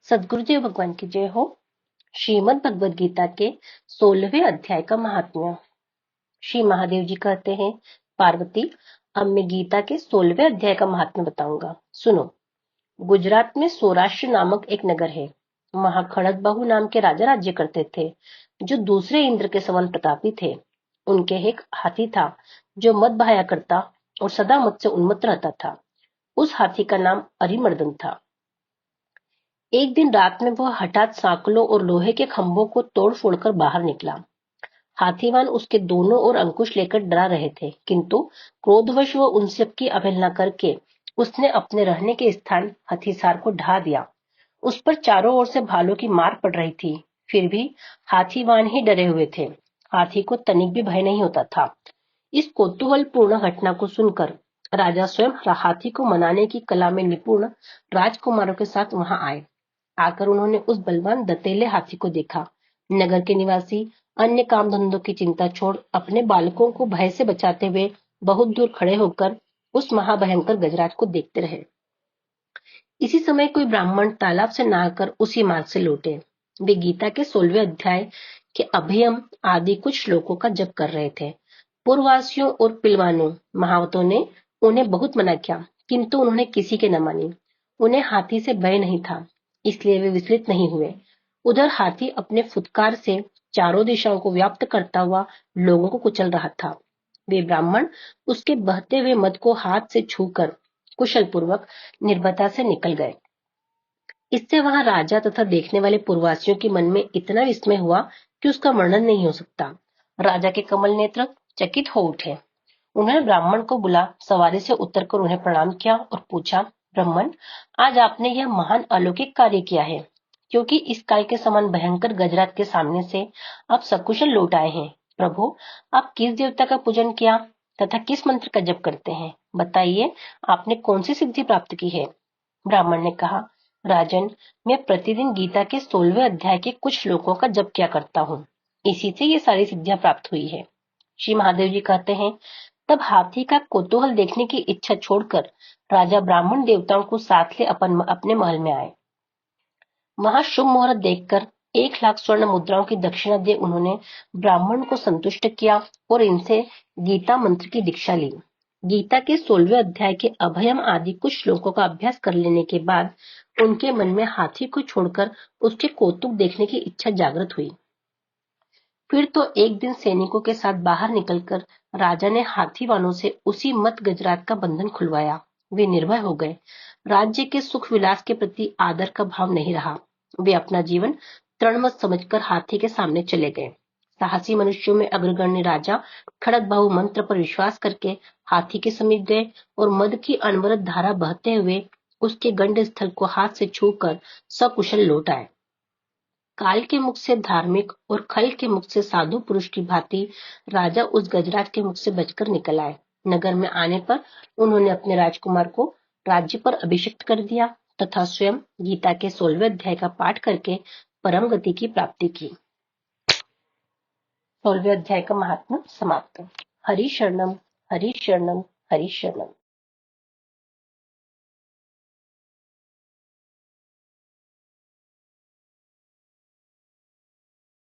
सद्गुरुदेव भगवान की जय हो। श्रीमद् भगवद गीता के 16वें अध्याय का महात्म्य। श्री महादेव जी कहते हैं, पार्वती, अब मैं गीता के 16वें अध्याय का महात्म्य बताऊंगा, सुनो। गुजरात में सौराष्ट्र नामक एक नगर है। वहां खड़गबाहु नाम के राजा राज्य करते थे, जो दूसरे इंद्र के समान प्रतापी थे। उनके एक हाथी था जो मद बहाया करता और सदा मद से उन्मत्त रहता था। उस हाथी का नाम अरिमर्दन था। एक दिन रात में वह हठात सांकलों और लोहे के खंभों को तोड़ फोड़कर बाहर निकला। हाथीवान उसके दोनों ओर अंकुश लेकर डरा रहे थे, किंतु क्रोधवश वह उन सबकी अवहेलना करके उसने अपने रहने के स्थान हथीसार को ढा दिया। उस पर चारों ओर से भालों की मार पड़ रही थी, फिर भी हाथीवान ही डरे हुए थे। हाथी को तनिक भी भय नहीं होता था। इस कौतूहलपूर्ण घटना को सुनकर राजा स्वयं हाथी को मनाने की कला में निपुण राजकुमारों के साथ वहां आए। आकर उन्होंने उस बलवान दंतेले हाथी को देखा। नगर के निवासी अन्य काम धंधों की चिंता छोड़ अपने बालकों को भय से बचाते हुए बहुत दूर खड़े होकर उस महाभयंकर गजराज को देखते रहे। इसी समय कोई ब्राह्मण तालाब से नहाकर उसी मार्ग से लौटे। वे गीता के 16वें अध्याय के अभयम आदि कुछ श्लोकों का जप कर रहे थे। पूर्ववासियों और पिलवानों महावतों ने उन्हें बहुत मना किया, किंतु उन्होंने किसी के न मानी। उन्हें हाथी से भय नहीं था, इसलिए वे विचलित नहीं हुए। उधर हाथी अपने फुत्कार से चारों दिशाओं को व्याप्त करता हुआ लोगों को कुचल रहा था। वे ब्राह्मण उसके बहते हुए मद को हाथ से छूकर कुशल पूर्वक निर्भयता से निकल गए। इससे वहां राजा तथा देखने वाले पूर्ववासियों के मन में इतना विस्मय हुआ कि उसका वर्णन नहीं हो सकता। राजा के कमल नेत्र चकित हो उठे। उन्होंने ब्राह्मण को बुला सवारी से उतरकर उन्हें प्रणाम किया और पूछा, ब्राह्मण, आज आपने यह महान अलौकिक कार्य किया है, क्योंकि इस काल के समान भयंकर गजराज के सामने से आप सकुशल लौट आए हैं। प्रभु, आप किस देवता का पूजन किया तथा किस मंत्र का जप करते हैं? बताइए, आपने कौन सी सिद्धि प्राप्त की है? ब्राह्मण ने कहा, राजन, मैं प्रतिदिन गीता के 16वें अध्याय के कुछ श्लोकों का जप किया करता हूँ। इसी से ये सारी सिद्धियां प्राप्त हुई है। श्री महादेव जी कहते हैं, तब हाथी का कौतूहल देखने की इच्छा छोड़कर राजा ब्राह्मण देवताओं को साथ ले अपने महल में आए। वहां शुभ मुहूर्त देखकर 1,00,000 स्वर्ण मुद्राओं की दक्षिणा दे उन्होंने ब्राह्मण को संतुष्ट किया और इनसे गीता मंत्र की दीक्षा ली। गीता के 16वें अध्याय के अभयम आदि कुछ श्लोकों का अभ्यास कर लेने के बाद उनके मन में हाथी को छोड़कर उसके कौतुक देखने की इच्छा जागृत हुई। फिर तो एक दिन सैनिकों के साथ बाहर निकलकर राजा ने हाथीवानों से उसी मत गजराज का बंधन खुलवाया। वे निर्भय हो गए। राज्य के सुख विलास के प्रति आदर का भाव नहीं रहा। वे अपना जीवन तृणवत समझकर हाथी के सामने चले गए। साहसी मनुष्यों में अग्रगण्य राजा खड़गबाहु मंत्र पर विश्वास करके हाथी के समीप गए और मद की अनवरत धारा बहते हुए उसके गंड स्थल को हाथ से छूकर सकुशल लौट आए। काल के मुख से धार्मिक और खल के मुख से साधु पुरुष की भांति राजा उस गजराज के मुख से बचकर निकल आए। नगर में आने पर उन्होंने अपने राजकुमार को राज्य पर अभिषिक्त कर दिया तथा स्वयं गीता के 16वें अध्याय का पाठ करके परम गति की प्राप्ति की। 16वें अध्याय का महात्मा समाप्त। हरि शरणम, हरि शरणम, हरि शरणम।